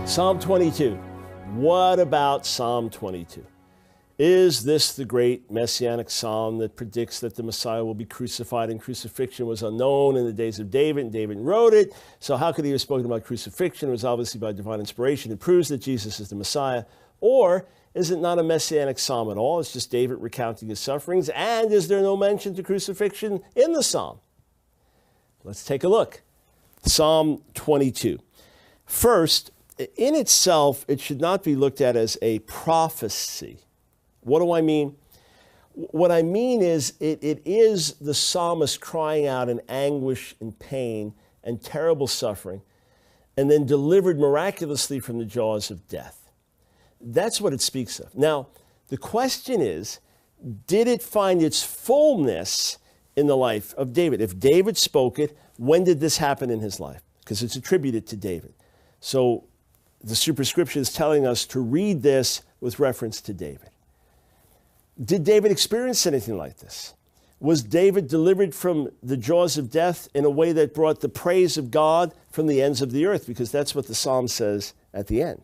Psalm 22. What about Psalm 22? Is this the great Messianic psalm that predicts that the Messiah will be crucified, and crucifixion was unknown in the days of David, and David wrote it? So how could he have spoken about crucifixion? It was obviously by divine inspiration. It proves that Jesus is the Messiah. Or is it not a Messianic psalm at all? It's just David recounting his sufferings. And is there no mention to crucifixion in the psalm? Let's take a look. Psalm 22. First, in itself, it should not be looked at as a prophecy. What do I mean? What I mean is it is the psalmist crying out in anguish and pain and terrible suffering, and then delivered miraculously from the jaws of death. That's what it speaks of. Now, the question is, did it find its fullness in the life of David? If David spoke it, when did this happen in his life? Because it's attributed to David. So the superscription is telling us to read this with reference to David. Did David experience anything like this? Was David delivered from the jaws of death in a way that brought the praise of God from the ends of the earth? Because that's what the psalm says at the end.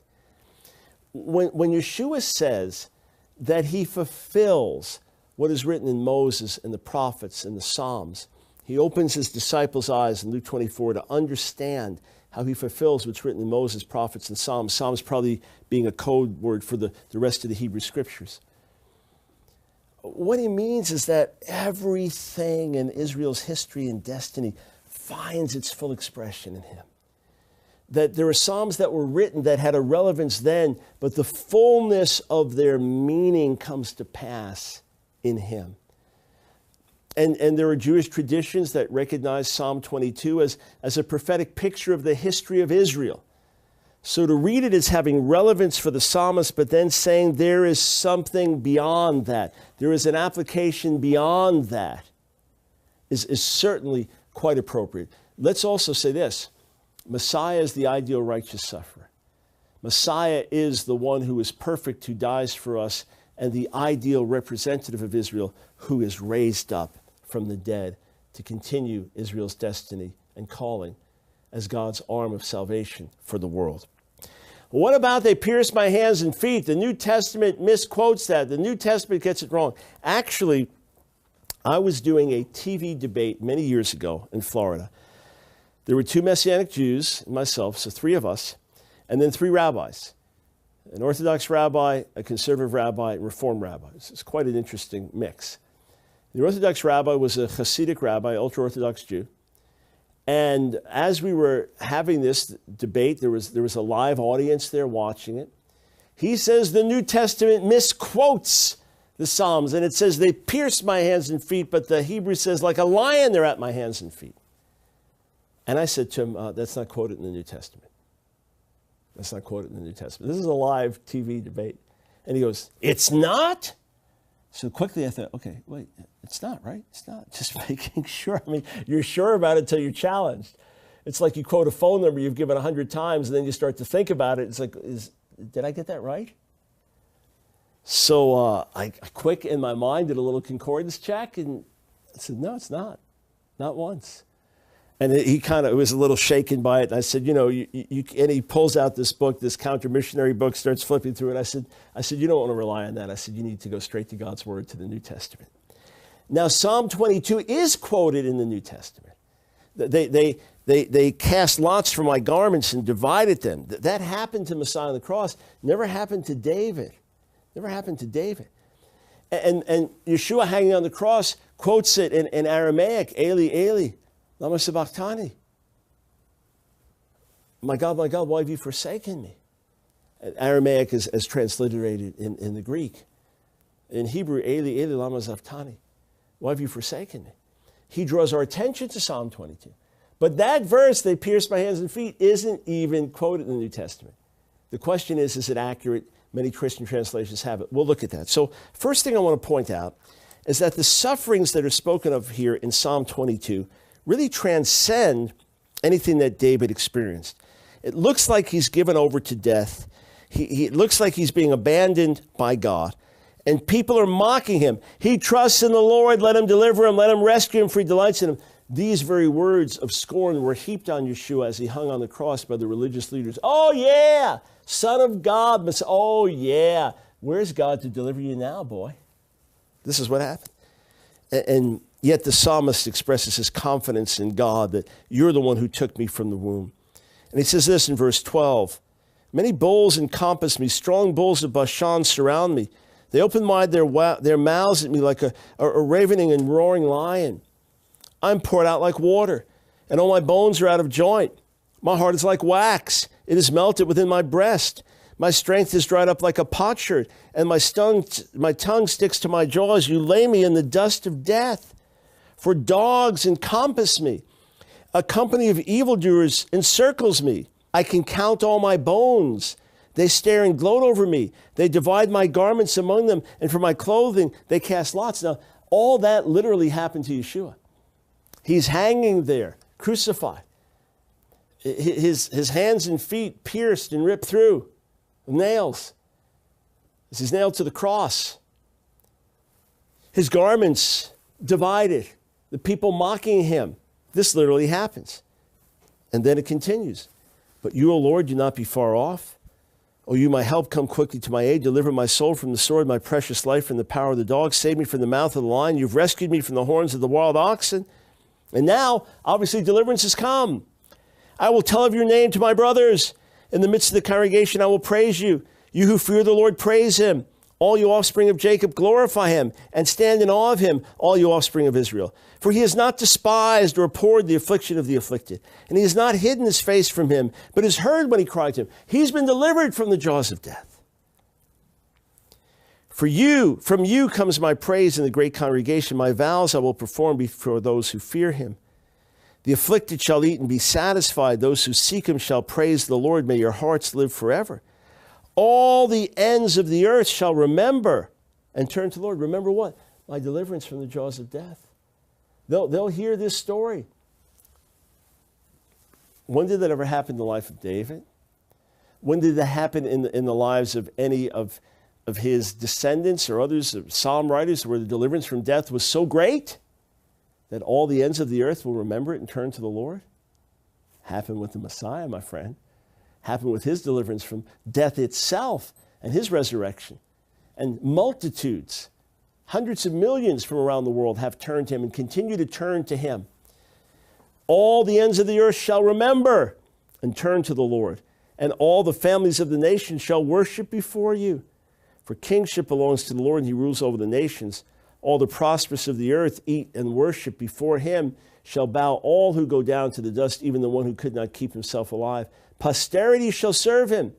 When Yeshua says that he fulfills what is written in Moses and the prophets and the Psalms, he opens his disciples' eyes in Luke 24 to understand how he fulfills what's written in Moses, prophets, and Psalms. Psalms probably being a code word for the rest of the Hebrew scriptures. What he means is that everything in Israel's history and destiny finds its full expression in him. That there are Psalms that were written that had a relevance then, but the fullness of their meaning comes to pass in him. And there are Jewish traditions that recognize Psalm 22 as a prophetic picture of the history of Israel. So to read it as having relevance for the psalmist, but then saying there is something beyond that, there is an application beyond that, is certainly quite appropriate. Let's also say this. Messiah is the ideal righteous sufferer. Messiah is the one who is perfect, who dies for us, and the ideal representative of Israel who is raised up from the dead to continue Israel's destiny and calling as God's arm of salvation for the world. What about they pierced my hands and feet? The New Testament misquotes that. The New Testament gets it wrong. Actually, I was doing a TV debate many years ago in Florida. There were two Messianic Jews and myself, so three of us, and then three rabbis. An Orthodox rabbi, a conservative rabbi, and Reform rabbi. It's quite an interesting mix. The Orthodox rabbi was a Hasidic rabbi, ultra-Orthodox Jew. And as we were having this debate, there was a live audience there watching it. He says the New Testament misquotes the Psalms, and it says they pierced my hands and feet, but the Hebrew says like a lion they're at my hands and feet. And I said to him, that's not quoted in the New Testament. That's not quoted in the New Testament. This is a live TV debate. And he goes, it's not? So quickly I thought, okay, wait, it's not, right? It's not. Just making sure. I mean, you're sure about it until you're challenged. It's like you quote a phone number you've given 100 times, and then you start to think about it. It's like, did I get that right? So I quick in my mind did a little concordance check, and I said, no, it's not. Not once. And he was a little shaken by it. And I said, and he pulls out this book, this counter-missionary book, starts flipping through it. I said, you don't want to rely on that. I said, you need to go straight to God's word, to the New Testament. Now, Psalm 22 is quoted in the New Testament. They cast lots for my garments and divided them. That happened to Messiah on the cross. Never happened to David. Never happened to David. And Yeshua hanging on the cross quotes it in Aramaic, Eli, Eli, lama sabachthani. My God, why have you forsaken me? And Aramaic is as transliterated in the Greek. In Hebrew, Eli, Eli, lama sabachthani. Why have you forsaken me? He draws our attention to Psalm 22. But that verse, they pierced my hands and feet, isn't even quoted in the New Testament. The question is it accurate? Many Christian translations have it. We'll look at that. So first thing I want to point out is that the sufferings that are spoken of here in Psalm 22 really transcend anything that David experienced. It looks like he's given over to death. It looks like he's being abandoned by God. And people are mocking him. He trusts in the Lord. Let him deliver him. Let him rescue him, for he delights in him. These very words of scorn were heaped on Yeshua as he hung on the cross by the religious leaders. Oh, yeah, Son of God. Oh, yeah. Where's God to deliver you now, boy? This is what happened. And yet the psalmist expresses his confidence in God that you're the one who took me from the womb. And he says this in verse 12. Many bulls encompass me. Strong bulls of Bashan surround me. They open wide their mouths at me like a ravening and roaring lion. I'm poured out like water, and all my bones are out of joint. My heart is like wax. It is melted within my breast. My strength is dried up like a potsherd, and my tongue sticks to my jaws. You lay me in the dust of death. For dogs encompass me. A company of evildoers encircles me. I can count all my bones. They stare and gloat over me. They divide my garments among them, and for my clothing they cast lots. Now, all that literally happened to Yeshua. He's hanging there, crucified. His hands and feet pierced and ripped through with nails as he's nailed to the cross. His garments divided, the people mocking him. This literally happens. And then it continues. But you, O Lord, do not be far off. O you, my help, come quickly to my aid. Deliver my soul from the sword, my precious life from the power of the dog. Save me from the mouth of the lion. You've rescued me from the horns of the wild oxen. And now, obviously, deliverance has come. I will tell of your name to my brothers. In the midst of the congregation, I will praise you. You who fear the Lord, praise him. All you offspring of Jacob, glorify him, and stand in awe of him, all you offspring of Israel. For he has not despised or abhorred the affliction of the afflicted, and he has not hidden his face from him, but has heard when he cried to him. He's been delivered from the jaws of death. From you comes my praise in the great congregation. My vows I will perform before those who fear him. The afflicted shall eat and be satisfied. Those who seek him shall praise the Lord. May your hearts live forever. All the ends of the earth shall remember and turn to the Lord. Remember what? My deliverance from the jaws of death. They'll hear this story. When did that ever happen in the life of David? When did that happen in the lives of any of his descendants or others, psalm writers, where the deliverance from death was so great that all the ends of the earth will remember it and turn to the Lord? Happened with the Messiah, my friend. Happened with his deliverance from death itself and his resurrection. And multitudes, hundreds of millions from around the world have turned to him and continue to turn to him. All the ends of the earth shall remember and turn to the Lord, and all the families of the nations shall worship before you. For kingship belongs to the Lord, and he rules over the nations. All the prosperous of the earth eat and worship before him. Shall bow all who go down to the dust, even the one who could not keep himself alive. Posterity shall serve him.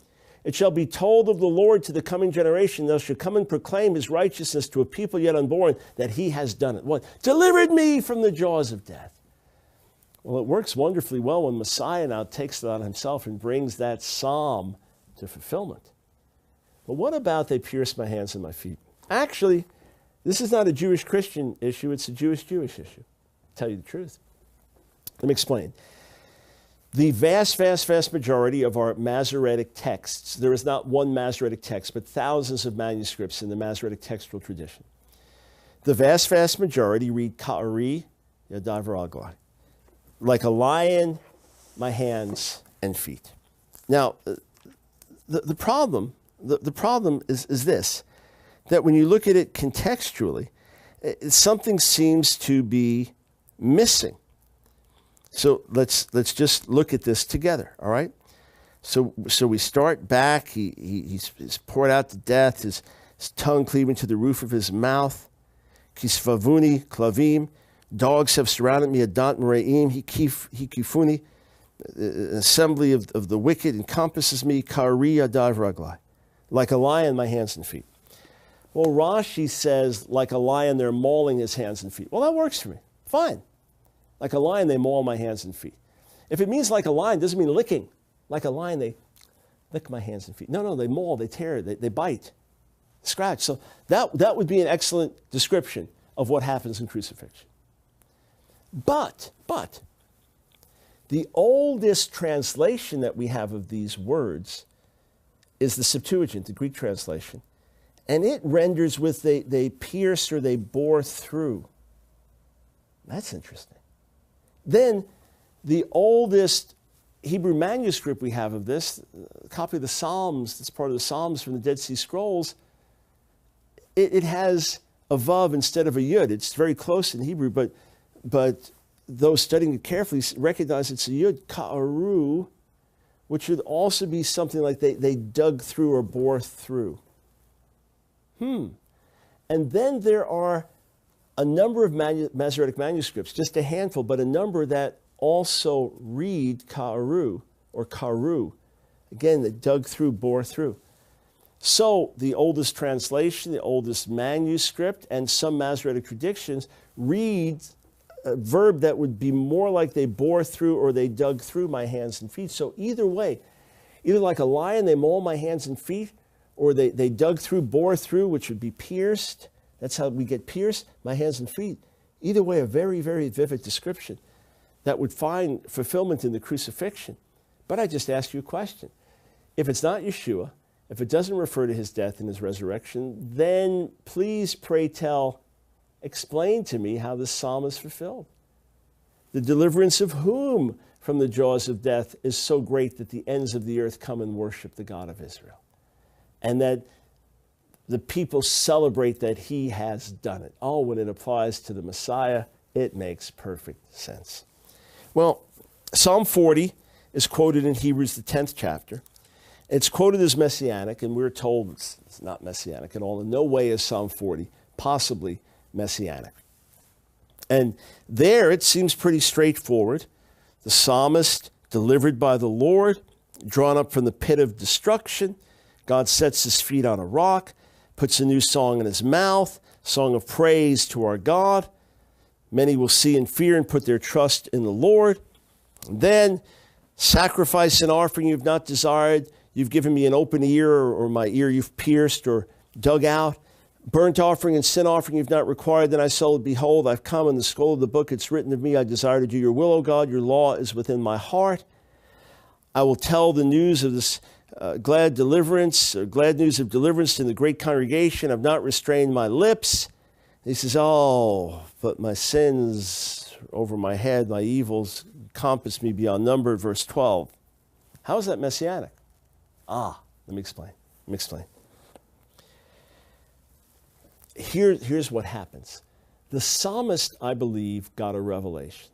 It shall be told of the Lord to the coming generation. Thou shalt come and proclaim his righteousness to a people yet unborn, that he has done it. What? Delivered me from the jaws of death. Well, it works wonderfully well when Messiah now takes it on himself and brings that psalm to fulfillment. But what about they pierced my hands and my feet? Actually, this is not a Jewish-Christian issue. It's a Jewish-Jewish issue. To tell you the truth. Let me explain. The vast majority of our Masoretic texts, there is not one Masoretic text, but thousands of manuscripts in the Masoretic textual tradition. The vast majority read Ka'ari Yadav Raglai, like a lion, my hands and feet. Now, the problem is this, that when you look at it contextually, something seems to be missing. So let's just look at this together, all right? So we start back. He's poured out to death, his tongue cleaving to the roof of his mouth. Kisvavuni klavim, dogs have surrounded me. Adant mereim, hikifuni, assembly of the wicked encompasses me. Kari adav raglai, like a lion, my hands and feet. Well, Rashi says, like a lion, they're mauling his hands and feet. Well, that works for me. Fine. Like a lion, they maul my hands and feet. If it means like a lion, it doesn't mean licking. Like a lion, they lick my hands and feet. No, they maul, they tear, they bite, scratch. So that would be an excellent description of what happens in crucifixion. But the oldest translation that we have of these words is the Septuagint, the Greek translation. And it renders with they pierced or they bore through. That's interesting. Then the oldest Hebrew manuscript we have of this, a copy of the Psalms, that's part of the Psalms from the Dead Sea Scrolls, it has a vav instead of a yud. It's very close in Hebrew, but those studying it carefully recognize it's a yud, ka'aru, which would also be something like they dug through or bore through. And then there are a number of Masoretic manuscripts, just a handful, but a number that also read ka'aru or karu. Again, that dug through, bore through. So the oldest translation, the oldest manuscript, and some Masoretic traditions read a verb that would be more like they bore through or they dug through my hands and feet. So either way, either like a lion, they mauled my hands and feet, or they dug through, bore through, which would be pierced. That's how we get pierced, my hands and feet. Either way, a very, very vivid description that would find fulfillment in the crucifixion. But I just ask you a question. If it's not Yeshua, if it doesn't refer to his death and his resurrection, then please, pray tell, explain to me how this psalm is fulfilled. The deliverance of whom from the jaws of death is so great that the ends of the earth come and worship the God of Israel. And that the people celebrate that he has done it. Oh, when it applies to the Messiah, it makes perfect sense. Well, Psalm 40 is quoted in Hebrews, the 10th chapter. It's quoted as Messianic, and we're told it's not Messianic at all. In no way is Psalm 40 possibly Messianic. And there it seems pretty straightforward. The psalmist, delivered by the Lord, drawn up from the pit of destruction. God sets his feet on a rock, puts a new song in his mouth, song of praise to our God. Many will see and fear and put their trust in the Lord. And then, sacrifice and offering you've not desired. You've given me an open ear, or my ear you've pierced or dug out. Burnt offering and sin offering you've not required. Then I said, behold, I've come. In the scroll of the book it's written of me, I desire to do your will, O God. Your law is within my heart. I will tell the news of this glad news of deliverance in the great congregation. I've not restrained my lips. He says, oh, but my sins over my head, my evils compass me beyond number. Verse 12. How is that messianic? Let me explain. Here's what happens. The psalmist, I believe, got a revelation.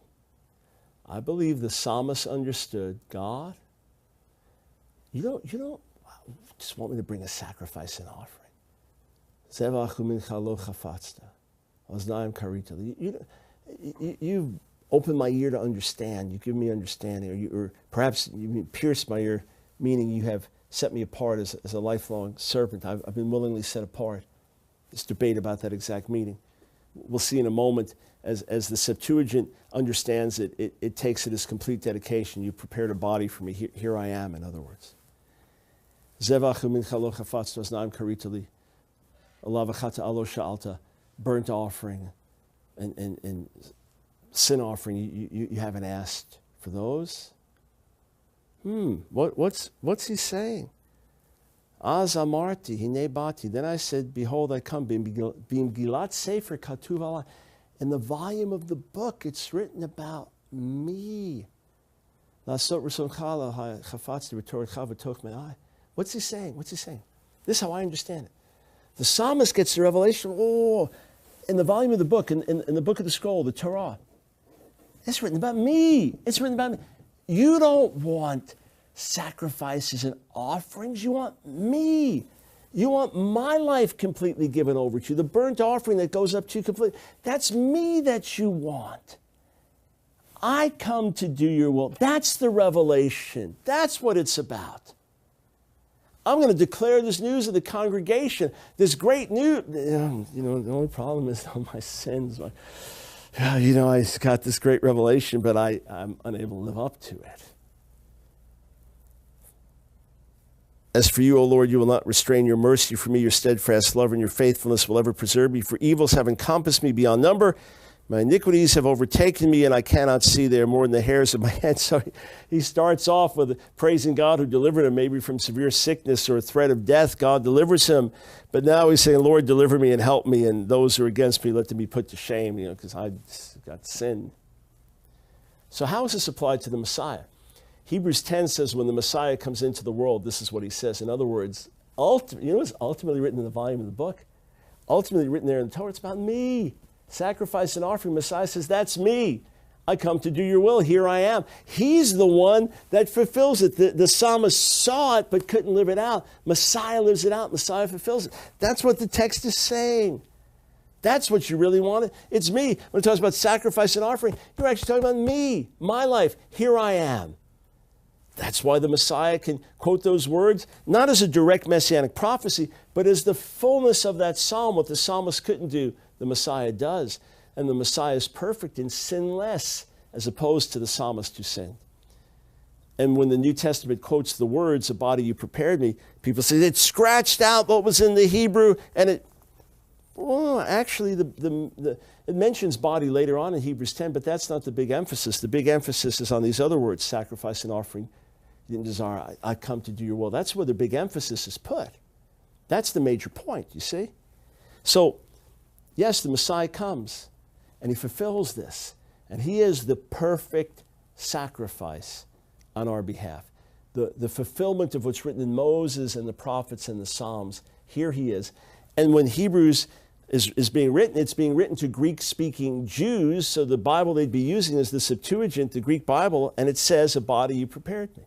I believe the psalmist understood, God, you don't just want me to bring a sacrifice and offering. You've opened my ear to understand. You give me understanding. Or perhaps you pierced my ear, meaning you have set me apart as a lifelong servant. I've been willingly set apart. There's debate about that exact meaning. We'll see in a moment as the Septuagint understands it, it takes it as complete dedication. You prepared a body for me. Here I am, in other words. Burnt offering and sin offering, you haven't asked for those? What's he saying? Az amarti, hine bati. Then I said, behold, I come. Bim gilat sefer katuv alai. In the volume of the book, it's written about me. What's he saying? This is how I understand it. The psalmist gets the revelation, in the volume of the book, in the book of the scroll, the Torah. It's written about me. You don't want sacrifices and offerings. You want me. You want my life completely given over to you. The burnt offering that goes up to you completely. That's me that you want. I come to do your will. That's the revelation. That's what it's about. I'm going to declare this news of the congregation. This great news. The only problem is all my sins. I got this great revelation, but I'm unable to live up to it. As for you, O Lord, you will not restrain your mercy for me. Your steadfast love and your faithfulness will ever preserve me. For evils have encompassed me beyond number. My iniquities have overtaken me, and I cannot see. They are more than the hairs of my head. So he starts off with praising God who delivered him, maybe from severe sickness or a threat of death. God delivers him. But now he's saying, Lord, deliver me and help me. And those who are against me, let them be put to shame, because I got sin. So how is this applied to the Messiah? Hebrews 10 says when the Messiah comes into the world, this is what he says. In other words, you know what's ultimately written in the volume of the book? Ultimately written there in the Torah, it's about me. Sacrifice and offering. Messiah says, that's me. I come to do your will. Here I am. He's the one that fulfills it. The psalmist saw it but couldn't live it out. Messiah lives it out. Messiah fulfills it. That's what the text is saying. That's what you really wanted. It's me. When it talks about sacrifice and offering, you're actually talking about me, my life. Here I am. That's why the Messiah can quote those words, not as a direct messianic prophecy, but as the fullness of that psalm. What the psalmist couldn't do, the Messiah does. And the Messiah is perfect and sinless, as opposed to the psalmist who sinned. And when the New Testament quotes the words, "A body you prepared me," people say it scratched out what was in the Hebrew, and actually it mentions body later on in Hebrews 10, but that's not the big emphasis. The big emphasis is on these other words, sacrifice and offering. You didn't desire, I come to do your will. That's where the big emphasis is put. That's the major point, you see? So, yes, the Messiah comes, and he fulfills this. And he is the perfect sacrifice on our behalf. The fulfillment of what's written in Moses and the prophets and the Psalms, here he is. And when Hebrews is being written, it's being written to Greek-speaking Jews, so the Bible they'd be using is the Septuagint, the Greek Bible, and it says, "A body you prepared me."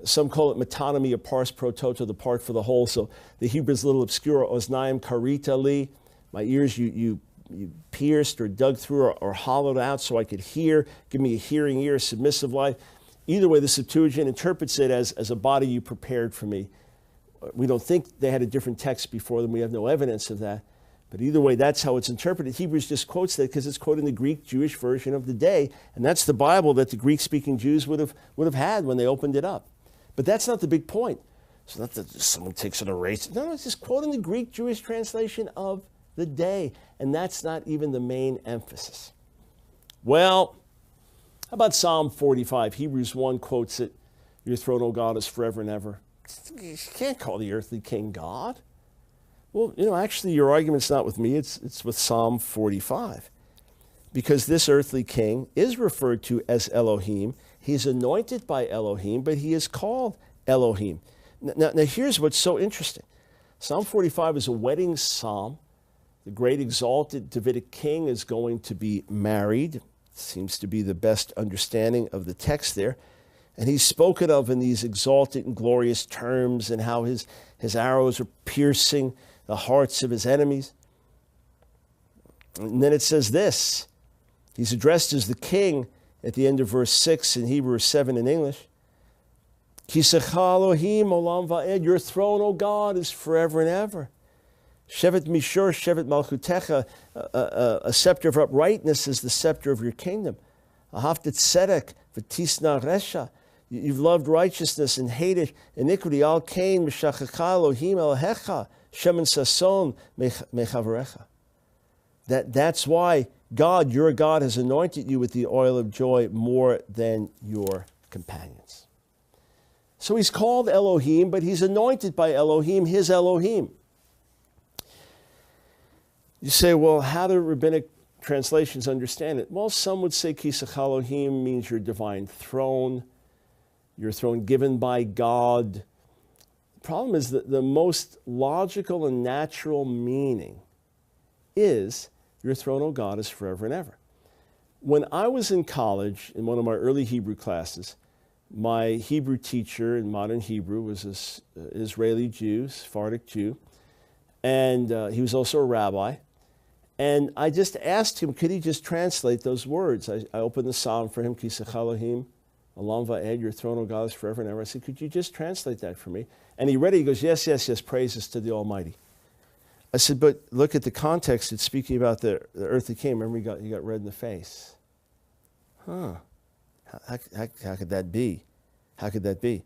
Some call it metonymy, or pars pro toto, the part for the whole. So the Hebrew is a little obscure. Oznaim karita li, my ears you pierced or dug through or hollowed out so I could hear. Give me a hearing ear, submissive life. Either way, the Septuagint interprets it as a body you prepared for me. We don't think they had a different text before them. We have no evidence of that. But either way, that's how it's interpreted. Hebrews just quotes that because it's quoting the Greek Jewish version of the day. And that's the Bible that the Greek-speaking Jews would have had when they opened it up. But that's not the big point. It's not that someone takes an erase. No, it's just quoting the Greek Jewish translation of the day. And that's not even the main emphasis. Well, how about Psalm 45? Hebrews 1 quotes it, "Your throne, O God, is forever and ever." You can't call the earthly king God. Well, actually your argument's not with me, it's with Psalm 45. Because this earthly king is referred to as Elohim. He's anointed by Elohim, but he is called Elohim. Now here's what's so interesting. Psalm 45 is a wedding psalm. The great exalted Davidic king is going to be married. Seems to be the best understanding of the text there. And he's spoken of in these exalted and glorious terms, and how his arrows are piercing the hearts of his enemies. And then it says this. He's addressed as the king at the end of verse 6 in Hebrew, or 7 in English. Kisecha Elohim olam va'ed, your throne, O God, is forever and ever. Shevet mishur, shevet malchutecha, a scepter of uprightness is the scepter of your kingdom. Ahavta tzedek v'tisna resha. You've loved righteousness and hated iniquity. Al kain mishachacha Elohim Elohecha shemen sason mechavarecha. That's why God, your God, has anointed you with the oil of joy more than your companions. So he's called Elohim, but he's anointed by Elohim, his Elohim. You say, well, how do rabbinic translations understand it? Well, some would say Kisach Elohim means your divine throne, your throne given by God. The problem is that the most logical and natural meaning is your throne, O God, is forever and ever. When I was in college, in one of my early Hebrew classes, my Hebrew teacher in modern Hebrew was an Israeli Jew, Sephardic Jew, and he was also a rabbi. And I just asked him, could he just translate those words? I opened the psalm for him, Kisach Elohim, Olam va'ed, your throne, O God, is forever and ever. I said, could you just translate that for me? And he read it. He goes, yes, yes, yes, praises to the Almighty. I said, but look at the context. It's speaking about the earthly king. Remember, he got red in the face. How could that be? How could that be?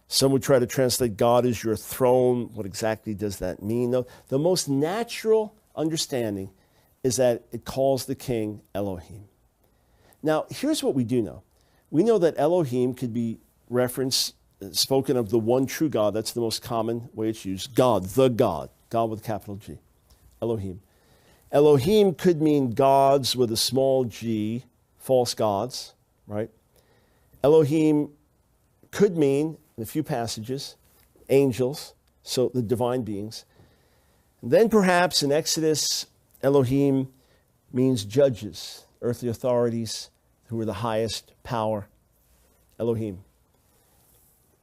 Some would try to translate God as your throne. What exactly does that mean? The most natural understanding is that it calls the king Elohim. Now, here's what we do know. We know that Elohim could be spoken of the one true God. That's the most common way it's used. God, the God. God with a capital G. Elohim. Elohim could mean gods with a small g, false gods, right? Elohim could mean, in a few passages, angels, so the divine beings. And then perhaps in Exodus, Elohim means judges, earthly authorities who are the highest power. Elohim.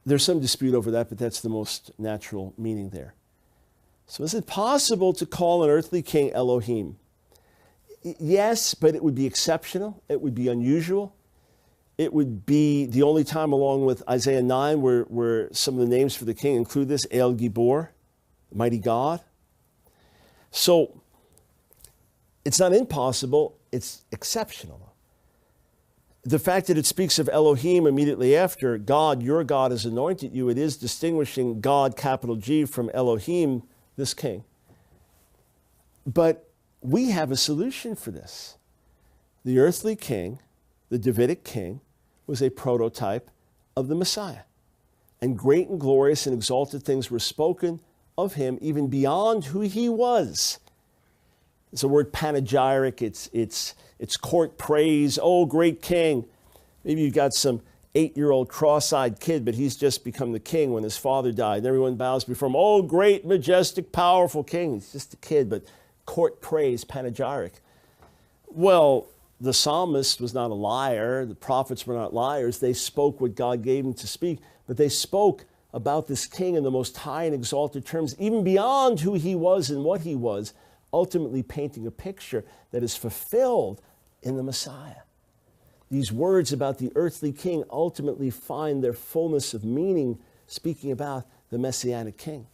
There's some dispute over that, but that's the most natural meaning there. So is it possible to call an earthly king Elohim? Yes, but it would be exceptional. It would be unusual. It would be the only time, along with Isaiah 9, where some of the names for the king include this, El Gibor, mighty God. So it's not impossible, it's exceptional. The fact that it speaks of Elohim immediately after, God, your God has anointed you, it is distinguishing God, capital G, from Elohim, this king. But we have a solution for this. The earthly king, the Davidic king, was a prototype of the Messiah. And great and glorious and exalted things were spoken of him, even beyond who he was. It's a word panegyric, it's court praise. Oh, great king. Maybe you've got some 8-year-old cross-eyed kid, but he's just become the king when his father died. And everyone bows before him. Oh, great, majestic, powerful king. He's just a kid, but court praise, panegyric. Well, the psalmist was not a liar. The prophets were not liars. They spoke what God gave them to speak, but they spoke about this king in the most high and exalted terms, even beyond who he was and what he was, ultimately painting a picture that is fulfilled in the Messiah. These words about the earthly king ultimately find their fullness of meaning, speaking about the Messianic king.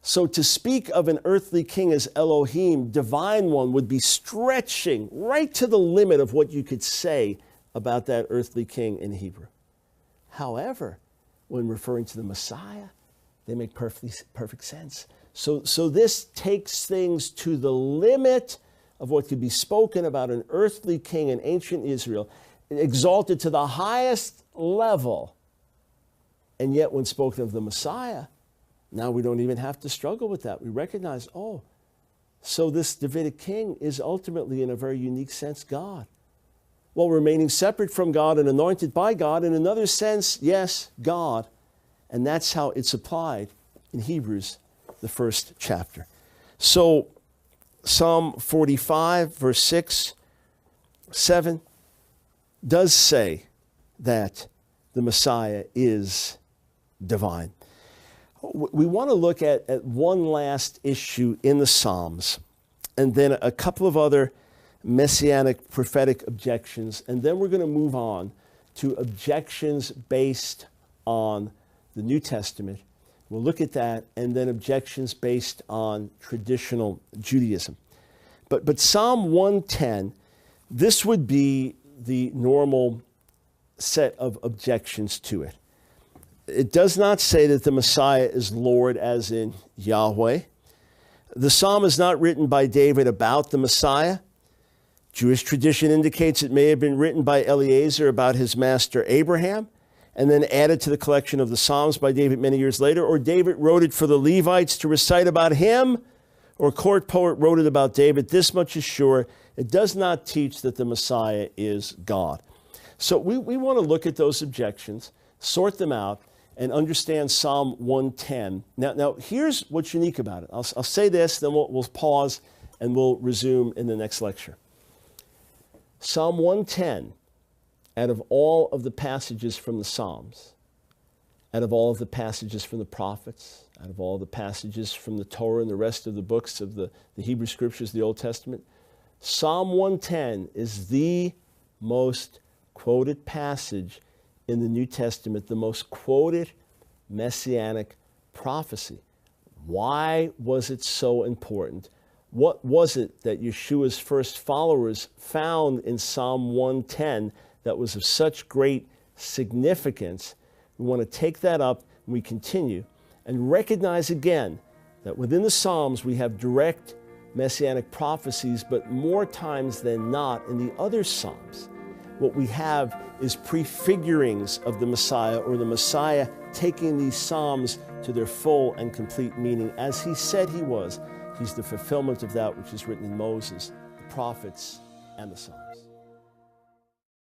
So to speak of an earthly king as Elohim, divine one, would be stretching right to the limit of what you could say about that earthly king in Hebrew. However, when referring to the Messiah, they make perfect sense. So this takes things to the limit of what could be spoken about an earthly king in ancient Israel, exalted to the highest level. And yet when spoken of the Messiah, now we don't even have to struggle with that. We recognize, oh, so this Davidic king is ultimately, in a very unique sense, God. While remaining separate from God and anointed by God, in another sense, yes, God. And that's how it's applied in Hebrews, the first chapter. So Psalm 45, verse 6, 7, does say that the Messiah is divine. We want to look at one last issue in the Psalms, and then a couple of other Messianic prophetic objections, and then we're going to move on to objections based on the New Testament. We'll look at that, and then objections based on traditional Judaism. But Psalm 110, this would be the normal set of objections to it. It does not say that the Messiah is Lord as in Yahweh. The psalm is not written by David about the Messiah. Jewish tradition indicates it may have been written by Eliezer about his master Abraham, and then added to the collection of the Psalms by David many years later, or David wrote it for the Levites to recite about him, or a court poet wrote it about David. This much is sure, it does not teach that the Messiah is God. So we want to look at those objections, sort them out, and understand Psalm 110. Now here's what's unique about it. I'll say this, then we'll pause, and we'll resume in the next lecture. Psalm 110, out of all of the passages from the Psalms, out of all of the passages from the prophets, out of all the passages from the Torah and the rest of the books of the Hebrew Scriptures, the Old Testament, Psalm 110 is the most quoted passage in the New Testament, the most quoted Messianic prophecy. Why was it so important? What was it that Yeshua's first followers found in Psalm 110 that was of such great significance? We want to take that up, and we continue, and recognize again that within the Psalms we have direct Messianic prophecies, but more times than not in the other Psalms, what we have is prefigurings of the Messiah, or the Messiah taking these Psalms to their full and complete meaning. As he said he was, he's the fulfillment of that which is written in Moses, the prophets, and the Psalms.